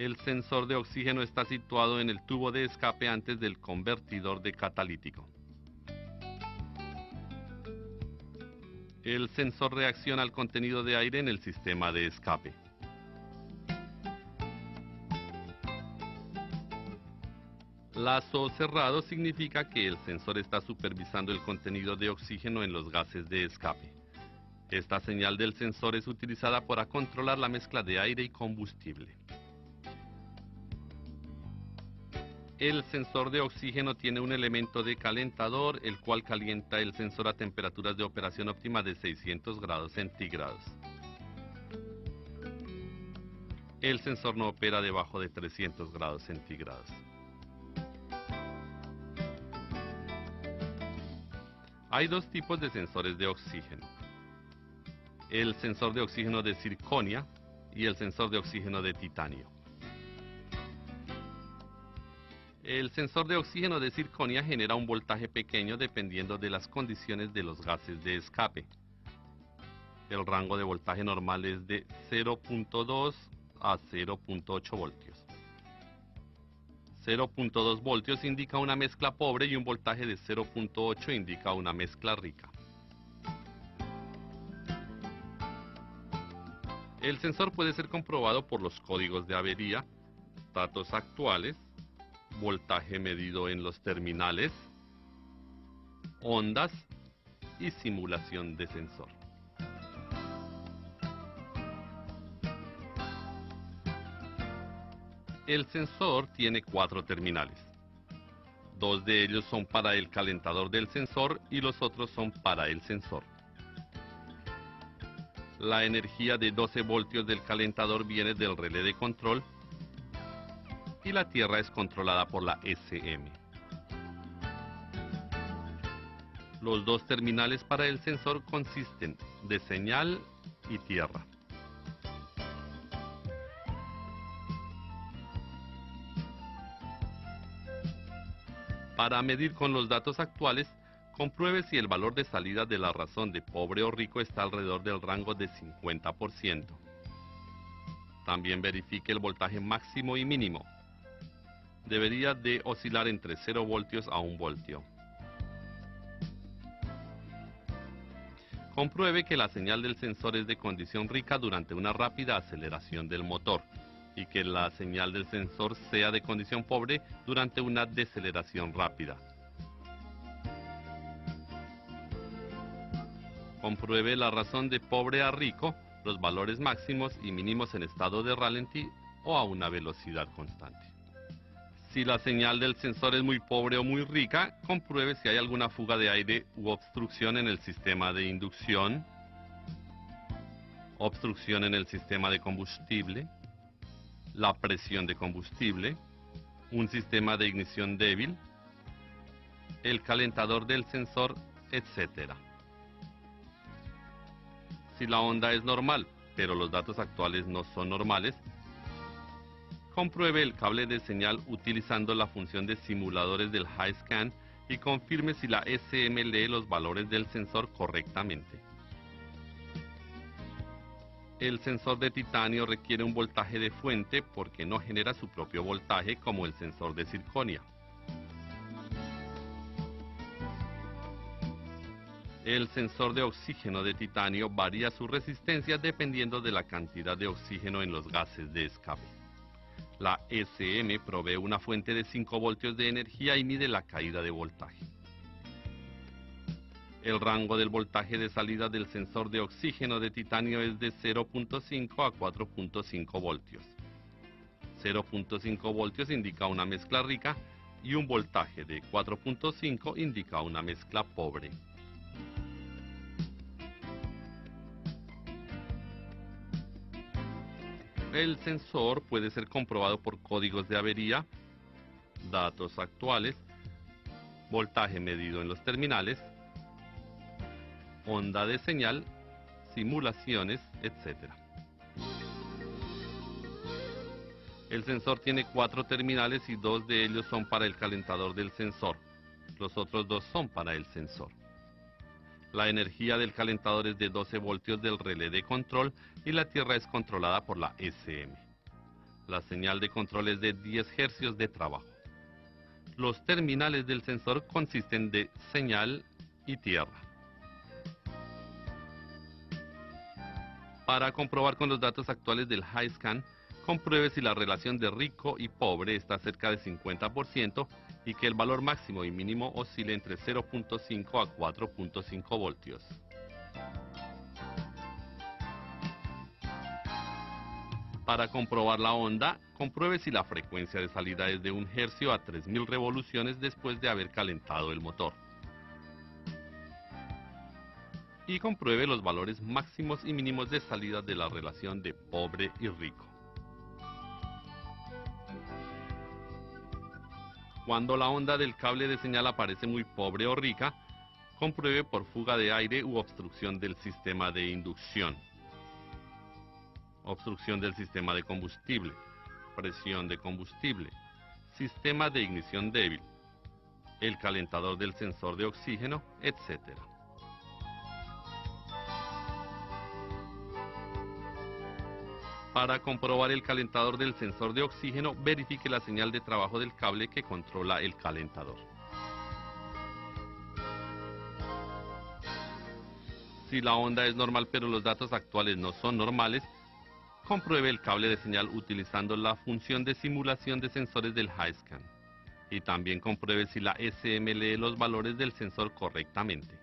El sensor de oxígeno está situado en el tubo de escape antes del convertidor de catalítico. El sensor reacciona al contenido de aire en el sistema de escape. Lazo cerrado significa que el sensor está supervisando el contenido de oxígeno en los gases de escape. Esta señal del sensor es utilizada para controlar la mezcla de aire y combustible. El sensor de oxígeno tiene un elemento de calentador, el cual calienta el sensor a temperaturas de operación óptima de 600 grados centígrados. El sensor no opera debajo de 300 grados centígrados. Hay dos tipos de sensores de oxígeno: el sensor de oxígeno de circonia y el sensor de oxígeno de titanio. El sensor de oxígeno de circonia genera un voltaje pequeño dependiendo de las condiciones de los gases de escape. El rango de voltaje normal es de 0.2 a 0.8 voltios. 0.2 voltios indica una mezcla pobre y un voltaje de 0.8 indica una mezcla rica. El sensor puede ser comprobado por los códigos de avería, datos actuales, voltaje medido en los terminales, ondas y simulación de sensor. El sensor tiene 4 terminales. 2 de ellos son para el calentador del sensor y los otros son para el sensor. La energía de 12 voltios del calentador viene del relé de control y la tierra es controlada por la SM. Los 2 terminales para el sensor consisten de señal y tierra. Para medir con los datos actuales, compruebe si el valor de salida de la razón de pobre o rico está alrededor del rango de 50%. También verifique el voltaje máximo y mínimo. Debería de oscilar entre 0 voltios a 1 voltio. Compruebe que la señal del sensor es de condición rica durante una rápida aceleración del motor y que la señal del sensor sea de condición pobre durante una deceleración rápida. Compruebe la razón de pobre a rico, los valores máximos y mínimos en estado de ralentí o a una velocidad constante. Si la señal del sensor es muy pobre o muy rica, compruebe si hay alguna fuga de aire u obstrucción en el sistema de inducción, obstrucción en el sistema de combustible, la presión de combustible, un sistema de ignición débil, el calentador del sensor, etc. Si la onda es normal, pero los datos actuales no son normales, compruebe el cable de señal utilizando la función de simuladores del HiScan y confirme si la SM lee los valores del sensor correctamente. El sensor de titanio requiere un voltaje de fuente porque no genera su propio voltaje como el sensor de circonia. El sensor de oxígeno de titanio varía su resistencia dependiendo de la cantidad de oxígeno en los gases de escape. La SM provee una fuente de 5 voltios de energía y mide la caída de voltaje. El rango del voltaje de salida del sensor de oxígeno de titanio es de 0.5 a 4.5 voltios. 0.5 voltios indica una mezcla rica y un voltaje de 4.5 indica una mezcla pobre. El sensor puede ser comprobado por códigos de avería, datos actuales, voltaje medido en los terminales, onda de señal, simulaciones, etc. El sensor tiene 4 terminales y 2 de ellos son para el calentador del sensor. Los otros 2 son para el sensor. La energía del calentador es de 12 voltios del relé de control y la tierra es controlada por la SM. La señal de control es de 10 hercios de trabajo. Los terminales del sensor consisten de señal y tierra. Para comprobar con los datos actuales del HiScan, compruebe si la relación de rico y pobre está cerca de 50% y que el valor máximo y mínimo oscile entre 0.5 a 4.5 voltios. Para comprobar la onda, compruebe si la frecuencia de salida es de 1 hercio a 3000 revoluciones después de haber calentado el motor. Y compruebe los valores máximos y mínimos de salida de la relación de pobre y rico. Cuando la onda del cable de señal aparece muy pobre o rica, compruebe por fuga de aire u obstrucción del sistema de inducción. Obstrucción del sistema de combustible, presión de combustible, sistema de ignición débil, el calentador del sensor de oxígeno, etc. Para comprobar el calentador del sensor de oxígeno, verifique la señal de trabajo del cable que controla el calentador. Si la onda es normal pero los datos actuales no son normales, compruebe el cable de señal utilizando la función de simulación de sensores del HiScan. Y también compruebe si la SM lee los valores del sensor correctamente.